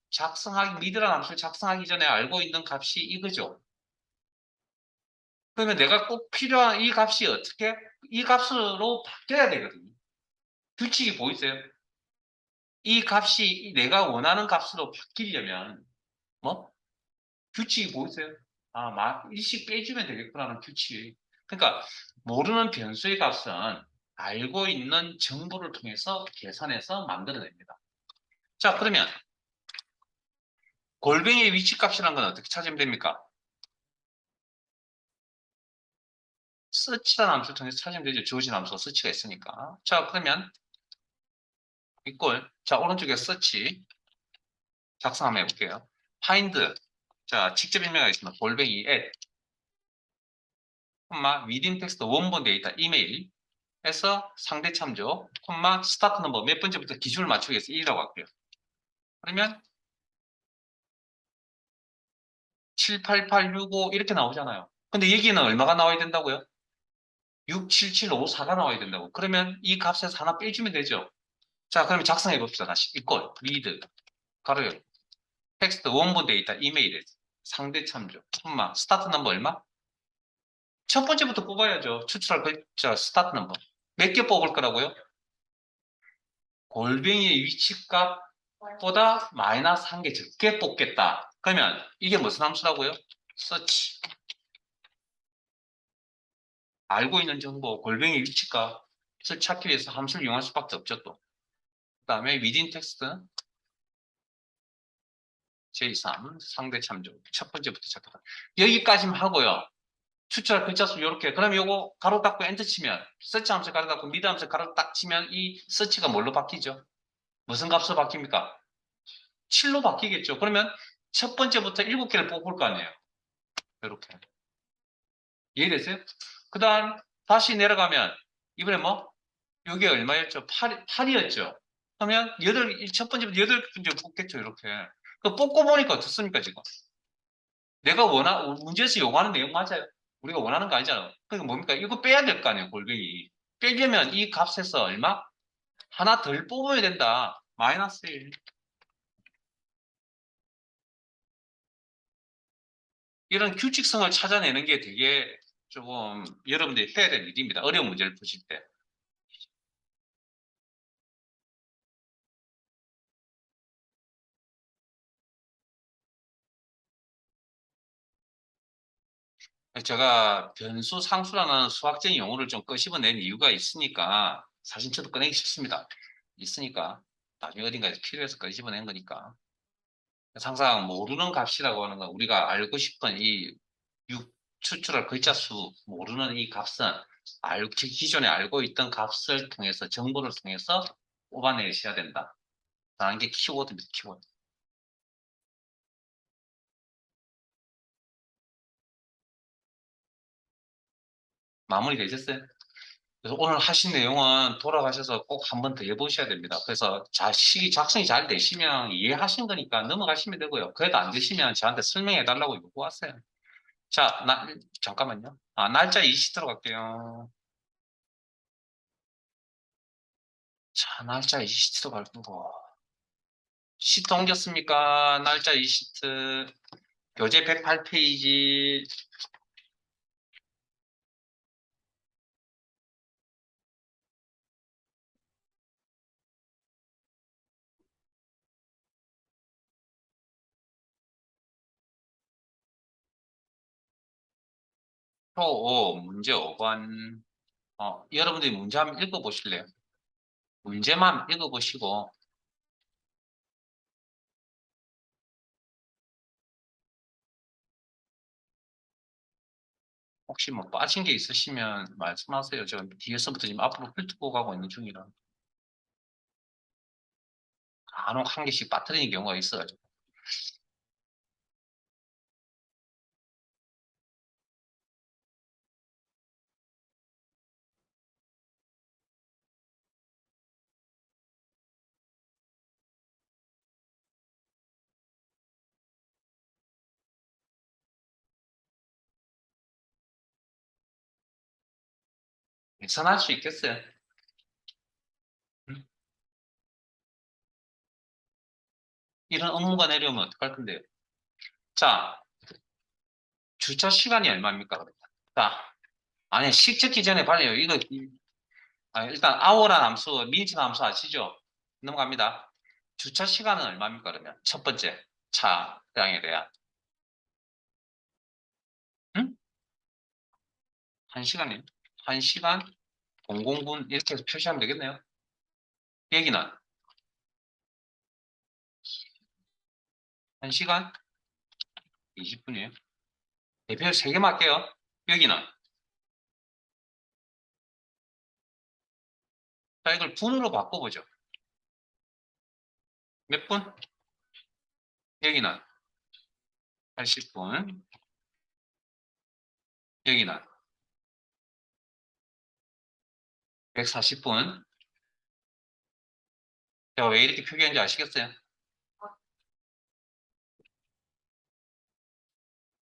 미드라는 함수를 작성하기 전에 알고 있는 값이 이거죠. 그러면 내가 꼭 필요한 이 값이 어떻게 이 값으로 바뀌어야 되거든요. 규칙이 보이세요? 이 값이 내가 원하는 값으로 바뀌려면 뭐 규칙이 보이세요? 일씩 빼주면 되겠구나는 규칙. 그러니까 모르는 변수의 값은 알고 있는 정보를 통해서 계산해서 만들어냅니다. 자, 그러면 골뱅이의 위치값이라는 건 어떻게 찾으면 됩니까? 서치라는 함수를 통해서 찾으면 되죠. 주어진 함수가 서치가 있으니까. 자, 그러면 이꼴. 자, 오른쪽에 서치 작성 한번 해볼게요. find. 자, 직접 입력하겠습니다. 골뱅이 at, within text 원본 데이터 이메일에서 상대 참조, 스타트 넘버 몇 번째부터 기준을 맞추겠어요. 1이라고 할게요. 그러면 78865 이렇게 나오잖아요. 근데 여기는 얼마가 나와야 된다고요? 67754가 나와야 된다고. 그러면 이 값에서 하나 빼주면 되죠. 자, 그러면 작성해 봅시다. 다시. 이꼴, read, 가로 열, 텍스트 원본 데이터 이메일에 상대 참조, 스타트 넘버 얼마? 첫 번째부터 뽑아야죠. 추출할 글자 스타트 넘버. 몇 개 뽑을 거라고요? 골뱅이의 위치값보다 마이너스 한 개 적게 뽑겠다. 그러면 이게 무슨 함수라고요? search. 알고 있는 정보, 골뱅이 위치값을 찾기 위해서 함수를 이용할 수밖에 없죠, 또. 그 다음에 within text, J3, 상대 참조. 첫 번째부터 시작하다. 여기까지만 하고요. 추출할 글자 수 이렇게. 그럼 요거 가로 닫고 엔터 치면, search 함수 가로 닫고 미드 함수 가로 딱 치면 이 search가 뭘로 바뀌죠? 무슨 값으로 바뀝니까? 7로 바뀌겠죠. 그러면 첫 번째부터 7개를 뽑을 거 아니에요. 이렇게. 이해되세요? 그 다음 다시 내려가면 이번에 뭐? 이게 얼마였죠? 8이었죠. 그러면 첫 번째부터 8문제 뽑겠죠, 이렇게. 그 뽑고 보니까 어떻습니까, 지금? 내가 문제에서 요구하는 내용 맞아요? 우리가 원하는 거 아니잖아. 그러니까 뭡니까? 이거 빼야 될 거 아니에요, 골뱅이. 빼려면 이 값에서 얼마? 하나 덜 뽑아야 된다. 마이너스 1. 이런 규칙성을 찾아내는 게 되게 조금 여러분들이 해야 될 일입니다. 어려운 문제를 푸실 때. 제가 변수 상수라는 수학적인 용어를 좀 끄집어낸 이유가 있으니까 사실 저도 꺼내기 싫습니다. 있으니까 나중에 어딘가에서 필요해서 끄집어낸 거니까. 항상 모르는 값이라고 하는 건 우리가 알고 싶은 이 추출할 글자 수 모르는 이 값은 기존에 알고 있던 값을 통해서 정보를 통해서 뽑아내셔야 된다. 라는 게 키워드입니다. 키워드. 마무리 되셨어요? 그래서 오늘 하신 내용은 돌아가셔서 꼭 한 번 더 해보셔야 됩니다. 그래서 작성이 잘 되시면 이해하신 거니까 넘어가시면 되고요. 그래도 안 되시면 저한테 설명해 달라고 요구하세요. 자, 잠깐만요. 날짜 이시트로 갈게요. 자, 날짜 이시트로 갈 거고. 시트 옮겼습니까? 날짜 이시트. 교재 108페이지. 표 5, 문제 5번. 여러분들이 문제 한번 읽어보실래요? 문제만 읽어보시고, 혹시 뭐 빠진 게 있으시면 말씀하세요. 저 뒤에서부터 지금 앞으로 훑고 가고 있는 중이라. 간혹 한 개씩 빠뜨리는 경우가 있어가지고. 예산할 수 있겠어요? 응? 이런 업무가 내려오면 어떡할 건데요? 자, 주차 시간이 얼마입니까? 그러면? 자, 아니, 식 적기 전에 빨리요. 일단 아워란 함수, 미니트 함수 아시죠? 넘어갑니다. 주차 시간은 얼마입니까? 그러면 첫 번째 차량에 대한 1시간이요. 1시간 009 이렇게 해서 표시하면 되겠네요. 여기는 1시간 20분이에요. 대표 3개만 할게요. 여기는 자 이걸 분으로 바꿔보죠. 몇 분? 여기는 80분. 여기는 140분. 제가 왜 이렇게 표기한지 아시겠어요?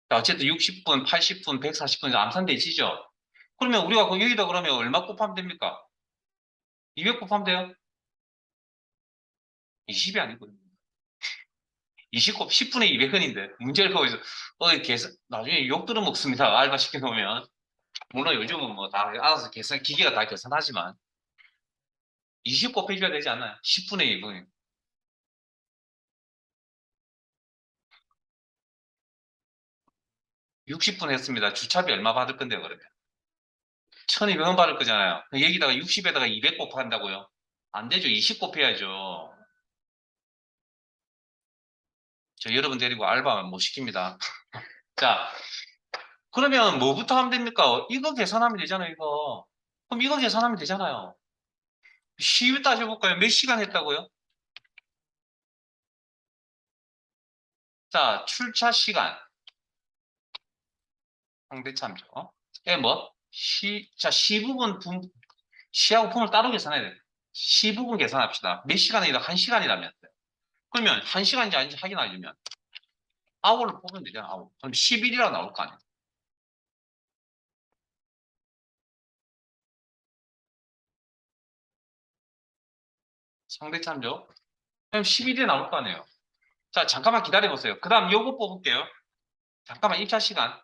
자, 어쨌든 60분, 80분, 140분 암산되시죠? 그러면 우리가 여기다 그러면 얼마 곱하면 됩니까? 200 곱하면 돼요? 20이 아니고요. 20 곱 10분의 200원인데 문제를 보고 있어. 나중에 욕 들어먹습니다. 알바 시켜놓으면. 물론 요즘은 뭐 다 알아서 기계가 다 계산하지만 20 곱해줘야 되지 않나요? 10분의 2분. 60분 했습니다. 주차비 얼마 받을 건데요, 그러면? 1200원 받을 거잖아요. 여기다가 60에다가 200 곱한다고요? 안 되죠. 20 곱해야죠. 저 여러분 데리고 알바 못 시킵니다. 자, 그러면 뭐부터 하면 됩니까? 이거 계산하면 되잖아요, 이거. 그럼 이거 계산하면 되잖아요. 시유 따져볼까요? 몇 시간 했다고요? 자, 출차 시간. 상대참죠. 뭐? 자, 시하고 분을 따로 계산해야 돼요. C부분 계산합시다. 몇 시간이다? 1시간이라면서요. 그러면 1시간인지 아닌지 확인하려면 hour를 뽑으면 되잖아. hour. 그럼 11이라 나올 거 아니에요. 상대참죠. 그럼 11이 나올 거 아니에요. 자, 잠깐만 기다려보세요. 그 다음 요거 뽑을게요. 잠깐만 입차 시간.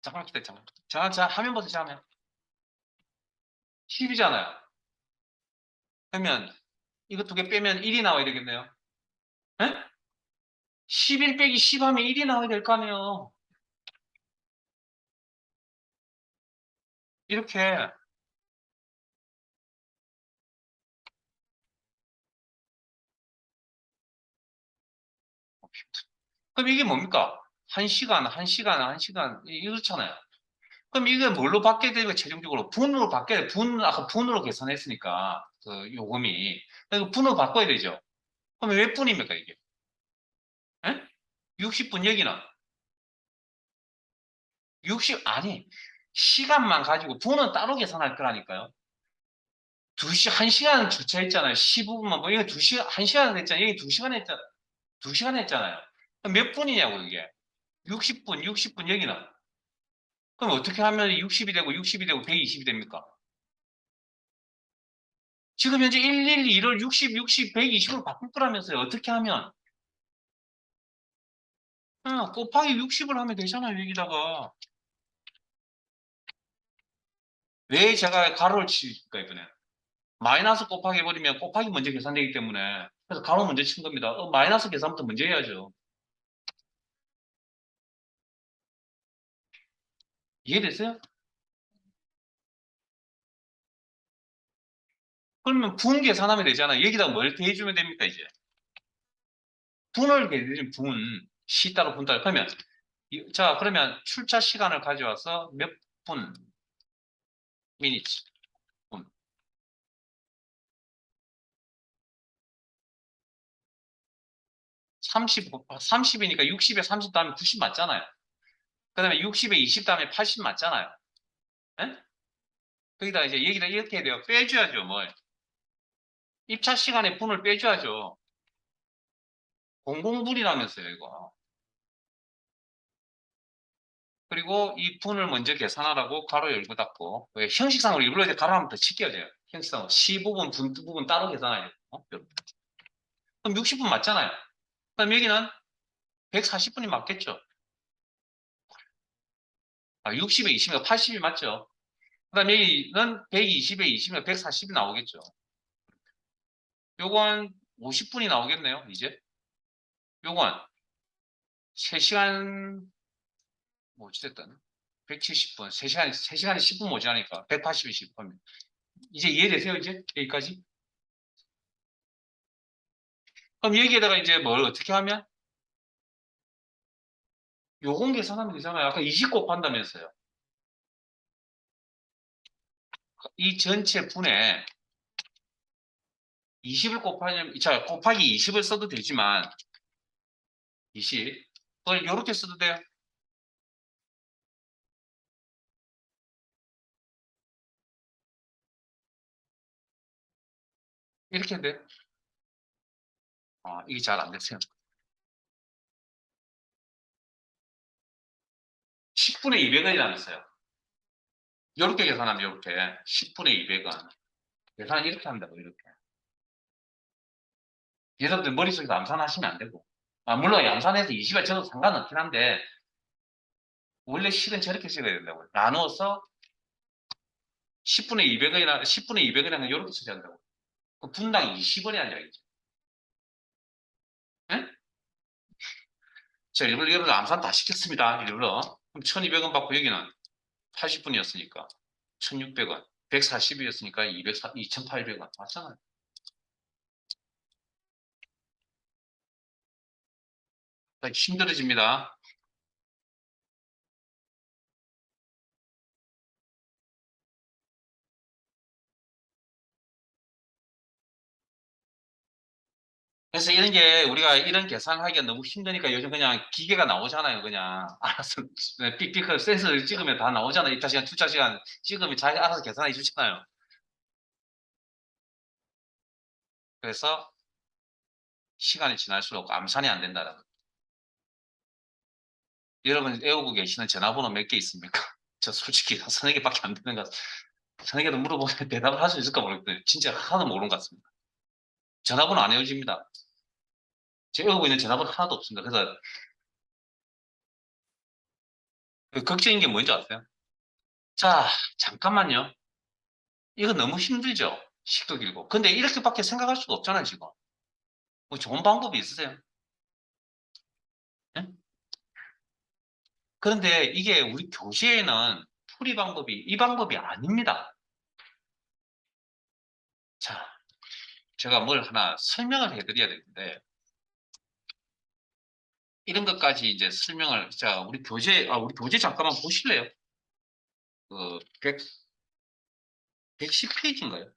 잠깐만 기다려. 잠깐만. 자, 화면 보세요. 화면. 10이잖아요. 그러면 이거 두 개 빼면 1이 나와야 되겠네요. 에? 11 빼기 10 하면 1이 나와야 될 거 아니에요. 이렇게. 그럼 이게 뭡니까? 1시간, 1시간, 1시간 이렇잖아요. 그럼 이게 뭘로 바뀌어야 되고 최종적으로 분으로 바뀌어야 돼. 아까 분으로 계산했으니까 그 요금이. 그래서 분으로 바꿔야 되죠. 그럼 몇 분입니까 이게? 에? 60분 여기는 아니 시간만 가지고 분은 따로 계산할 거라니까요. 1시간 주차했잖아요. 15분만 뭐 이거 2시간 1시간 했잖아요. 여기 2시간 했잖아요. 2시간 했잖아요. 그럼 몇 분이냐고 이게. 60분, 60분 여기는. 그럼 어떻게 하면 60이 되고 60이 되고 120이 됩니까? 지금 현재 112를 60, 60, 120으로 바꿀 거라면서요. 어떻게 하면? 곱하기 60을 하면 되잖아요. 여기다가. 왜 제가 가로를 칠까 이번에? 마이너스 곱하기 해버리면 곱하기 먼저 계산되기 때문에 그래서 가로 먼저 친 겁니다. 마이너스 계산부터 먼저 해야죠. 이해됐어요? 그러면 분 계산하면 되잖아요. 여기다 뭘 더해주면 됩니까 이제? 분을 계산해주면 분. 시 따로 분 따로. 그러면 자 그러면 출차 시간을 가져와서 몇 분? 미니츠. 분. 30이니까 60에 30 다음에 90 맞잖아요. 그 다음에 60에 20 다음에 80 맞잖아요. 예? 거기다 이제 여기다 이렇게 해야 돼요. 빼줘야죠, 뭘. 입차 시간에 분을 빼줘야죠. 공공분이라면서요, 이거. 그리고 이 분을 먼저 계산하라고 가로 열고 닫고. 왜 형식상으로 일부러 이제 가로 하면 더 치켜야 돼요. 형식상으로. 시 부분, 분 부분 따로 계산해야 돼요. 그럼 60분 맞잖아요. 그럼 여기는 140분이 맞겠죠. 60에 20이면 80이 맞죠. 그 다음에 여기는 120에 20이면 140이 나오겠죠. 요건 50분이 나오겠네요, 이제. 요건 3시간, 뭐, 어찌됐든. 170분, 3시간이 10분 모자라니까. 180이 10분. 이제 이해되세요, 이제? 여기까지? 그럼 여기에다가 이제 뭘 어떻게 하면? 요건 계산하면 되잖아요. 아까 20 곱한다면서요. 이 전체 분에 20을 곱하면, 자, 곱하기 20을 써도 되지만, 20. 그걸 요렇게 써도 돼요. 이렇게 해도 돼요. 이게 잘 안 됐어요. 10분의 200원이라면서요. 요렇게 계산하면 요렇게. 10분의 200원. 계산 이렇게 한다고, 이렇게. 여러분들 머릿속에서 암산하시면 안 되고. 물론 암산해서 20에 쳐도 상관없긴 한데, 원래 실은 저렇게 써야 된다고요. 나누어서 10분의 200원이나, 10분의 200원이나 이렇게 써야 한다고. 그 분당 20원이라는 얘기죠. 예? 자, 일부러 여러분 암산 다 시켰습니다. 일부러. 그럼 1200원 받고 여기는 80분이었으니까 1600원. 140이었으니까 2800원. 맞잖아요. 힘들어집니다. 그래서 이런 게 우리가 이런 계산하기가 너무 힘드니까 요즘 그냥 기계가 나오잖아요. 그냥 알아서 삑삑 센서를 찍으면 다 나오잖아요. 입차 시간, 출차 시간 찍으면 자기 알아서 계산해 주잖아요. 그래서 시간이 지날수록 암산이 안 된다는 거예요. 여러분 외우고 계시는 전화번호 몇 개 있습니까? 저 솔직히 한 서너 개밖에 안 되는 것 같아요. 서너 개도 물어보면 대답을 할 수 있을까 모르겠어요. 진짜 하나도 모르는 것 같습니다. 전화번호 안 외워집니다. 제가 외우고 있는 전화번호 하나도 없습니다. 그래서 그 걱정인 게 뭔지 아세요? 자, 잠깐만요. 이거 너무 힘들죠? 식도 길고. 근데 이렇게밖에 생각할 수가 없잖아요, 지금. 뭐 좋은 방법이 있으세요? 예? 그런데 이게 우리 교재에는 풀이 방법이 이 방법이 아닙니다. 자, 제가 뭘 하나 설명을 해드려야 되는데, 이런 것까지 이제 설명을, 자, 우리 교재 잠깐만 보실래요? 그, 110페이지인가요?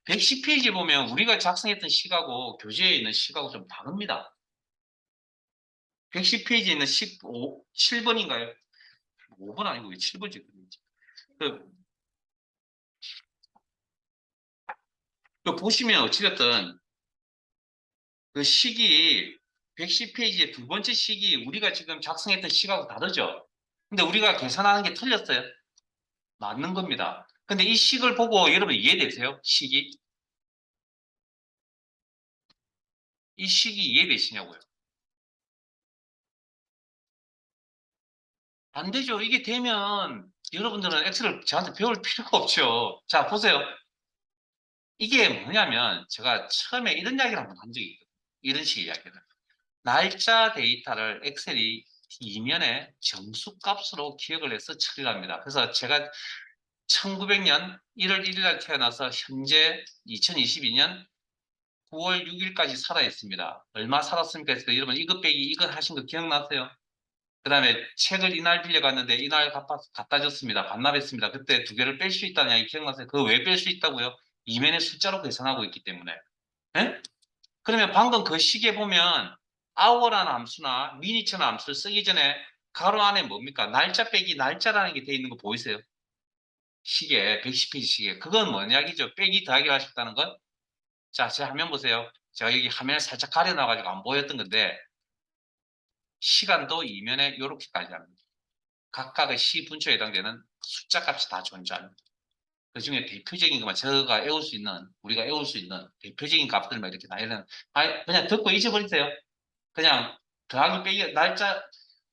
110페이지 보면 우리가 작성했던 시하고 교재에 있는 시하고 좀 다릅니다. 110페이지에 있는 7번인가요? 5번 아니고 왜 7번지? 그, 그 보시면 어찌됐든 그 식이 110페이지의 두 번째 식이 우리가 지금 작성했던 식하고 다르죠? 근데 우리가 계산하는 게 틀렸어요. 맞는 겁니다. 근데 이 식을 보고 여러분 이해되세요? 식이? 이 식이 이해되시냐고요? 안 되죠. 이게 되면 여러분들은 엑셀을 저한테 배울 필요가 없죠. 자, 보세요. 이게 뭐냐면 제가 처음에 이런 이야기를 한번 한 적이 있거든요. 이런 식의 이야기를. 날짜 데이터를 엑셀이 이면에 정수값으로 기억을 해서 처리를 합니다. 그래서 제가 1900년 1월 1일 날 태어나서 현재 2022년 9월 6일까지 살아 있습니다. 얼마 살았습니까? 해서 여러분 이것 빼기 이것 하신 거 기억나세요? 그 다음에 책을 이날 빌려갔는데 이날 갖다 줬습니다. 반납했습니다. 그때 두 개를 뺄 수 있다는 이야기 기억나세요? 그거 왜 뺄 수 있다고요? 이면에 숫자로 계산하고 있기 때문에. 예? 그러면 방금 그 식에 보면 hour라는 함수나 minute라는 함수를 쓰기 전에 가로 안에 뭡니까? 날짜 빼기 날짜라는 게 돼 있는 거 보이세요? 시계, 110페이지 시계. 그건 뭔 이야기죠? 빼기 더하기 하셨다는 건? 자, 제 화면 보세요. 제가 여기 화면을 살짝 가려놔가지고 안 보였던 건데 시간도 이면에 이렇게까지 합니다. 각각의 시 분초에 해당되는 숫자 값이 다 존재합니다. 그 중에 대표적인 것만 저가 외울 수 있는, 우리가 외울 수 있는 대표적인 값들만 이렇게 나열은, 그냥 듣고 잊어버리세요. 그냥 더하기 빼기,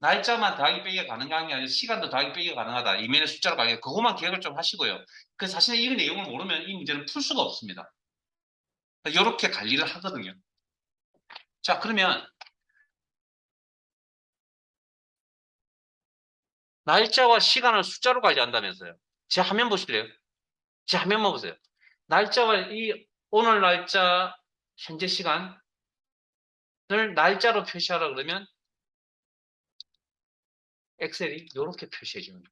날짜만 더하기 빼기가 가능한 게 아니라 시간도 더하기 빼기가 가능하다. 이면의 숫자로 가기, 그것만 기억을 좀 하시고요. 그 사실 이 내용을 모르면 이 문제는 풀 수가 없습니다. 이렇게 관리를 하거든요. 자, 그러면 날짜와 시간을 숫자로 관리한다면서요. 제 화면 보실래요? 제 화면만 보세요. 날짜와 오늘 날짜, 현재 시간을 날짜로 표시하라 그러면 엑셀이 이렇게 표시해 줍니다.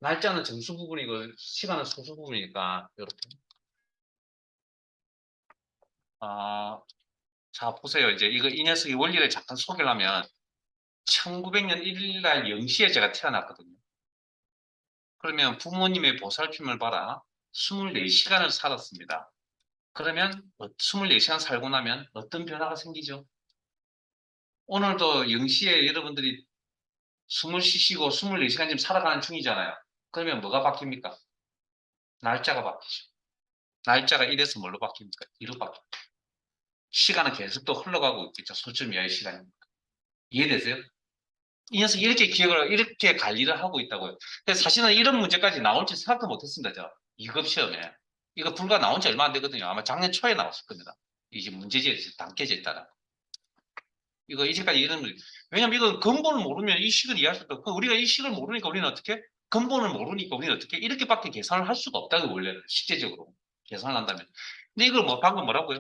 날짜는 정수 부분이고 시간은 소수 부분이니까 이렇게. 아, 자 보세요. 이제 이 녀석의 원리를 잠깐 소개를 하면 1900년 1일 날 0시에 제가 태어났거든요. 그러면 부모님의 보살핌을 받아 24시간을 살았습니다. 그러면 24시간 살고 나면 어떤 변화가 생기죠? 오늘도 0시에 여러분들이 숨을 쉬시고 24시간 지금 살아가는 중이잖아요. 그러면 뭐가 바뀝니까? 날짜가 바뀌죠. 날짜가 1에서 뭘로 바뀝니까? 2로 바뀝니다. 시간은 계속 또 흘러가고 있겠죠. 솔점 이하의 시간입니다. 이해되세요? 이 녀석이 이렇게 관리를 하고 있다고요. 근데 사실은 이런 문제까지 나올지 생각도 못했습니다. 저 2급 시험에. 이거 불과 나온 지 얼마 안 되거든요. 아마 작년 초에 나왔을 겁니다. 이제 문제지에 담겨져 있다라. 이거 이제까지 이런 문 왜냐면 이건 근본을 모르면 이 식을 이해할 수 없다. 우리가 이 식을 모르니까 우리는 어떻게? 근본을 모르니까 우리는 어떻게? 이렇게밖에 계산을 할 수가 없다고 원래는 실제적으로 계산을 한다면. 근데 이걸 뭐 방금 뭐라고요?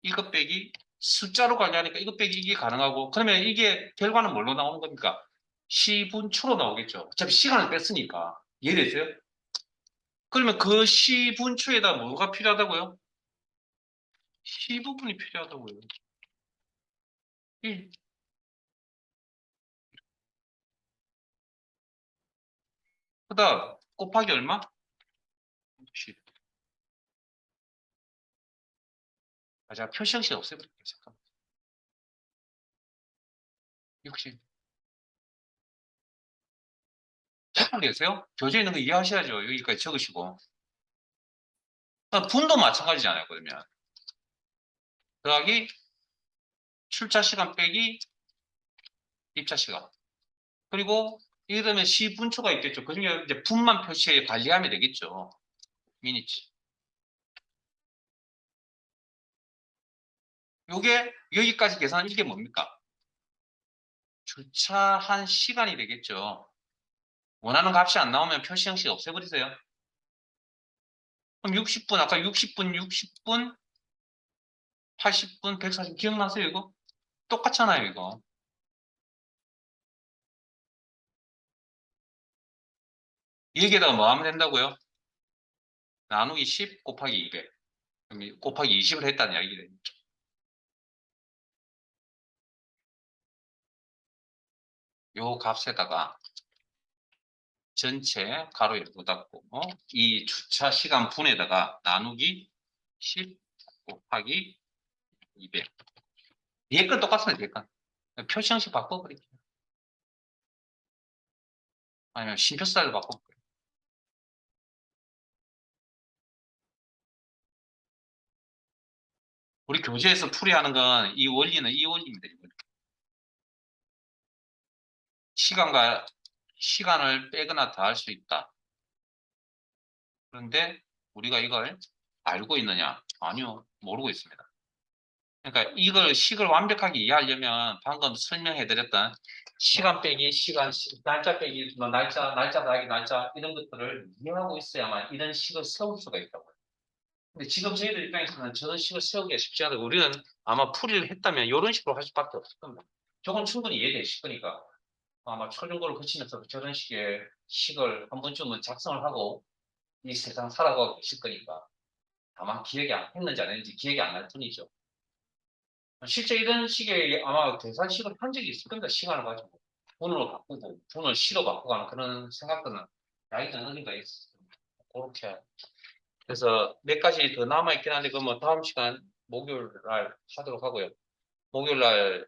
이것 빼기 숫자로 관리하니까 이것 빼기 이게 가능하고 그러면 이게 결과는 뭘로 나오는 겁니까? 시분초로 나오겠죠. 어차피 시간을 뺐으니까. 이해되세요? 그러면 그 시분초에다 뭐가 필요하다고요? 시 부분이 필요하다고요. 이 그다음 곱하기 얼마? 10. 제가 표시 형식 없애버릴게요. 잠깐만. 60. 잘 모르겠어요? 교재에 있는 거 이해하셔야죠. 여기까지 적으시고. 분도 마찬가지잖아요. 그러면. 더하기 출자 시간 빼기 입차 시간. 그리고 예를 들면 시분초가 있겠죠. 그중에 이제 분만 표시해 관리하면 되겠죠. 미니치. 요게 여기까지 계산한 이게 뭡니까? 주차한 시간이 되겠죠. 원하는 값이 안 나오면 표시 형식 없애버리세요. 그럼 60분, 아까 60분, 60분, 80분, 140분 기억나세요, 이거? 똑같잖아요, 이거. 여기에다가 뭐 하면 된다고요? 나누기 10 곱하기 200. 그럼 곱하기 20을 했다는 이야기 되겠죠. 요 값에다가 전체 가로 열고 닫고 이 주차 시간 분에다가 나누기 10 곱하기 200. 뒤에 건 똑같습니다. 뒤에 건. 표시 형식 바꿔버릴게요. 아니면 심표 스타일로 바꿔볼게요. 우리 교재에서 풀이하는 건 이 원리는 이 원리입니다. 시간과 시간을 빼거나 더할 수 있다. 그런데 우리가 이걸 알고 있느냐? 아니요, 모르고 있습니다. 그러니까 이걸 식을 완벽하게 이해하려면 방금 설명해드렸던 시간 빼기 시간, 날짜 빼기 뭐 날짜 더하기 날짜 이런 것들을 이해하고 있어야만 이런 식을 세울 수가 있다고요. 근데 지금 저희들 입장에서는 저런 식을 세우기가 쉽지 않아요. 우리는 아마 풀이를 했다면 이런 식으로 할 수밖에 없을 겁니다. 저건 충분히 이해되실 거니까 아마 초중고를 거치면서 저런 식의 식을 한 번쯤은 작성을 하고 이 세상 살아가고 계실 거니까 다만 기억이 안 했는지 안 했는지 기억이 안 날 뿐이죠. 실제 이런 식의 아마 계산식을 한 적이 있을 겁니다. 시간을 가지고 돈으로 바꾸고 돈을 시로 바꾸고 그런 생각들은 나이는 어딘가에 있어요. 그렇게 그래서 몇 가지 더 남아있긴 한데 그뭐 다음 시간 목요일 날 하도록 하고요. 목요일 날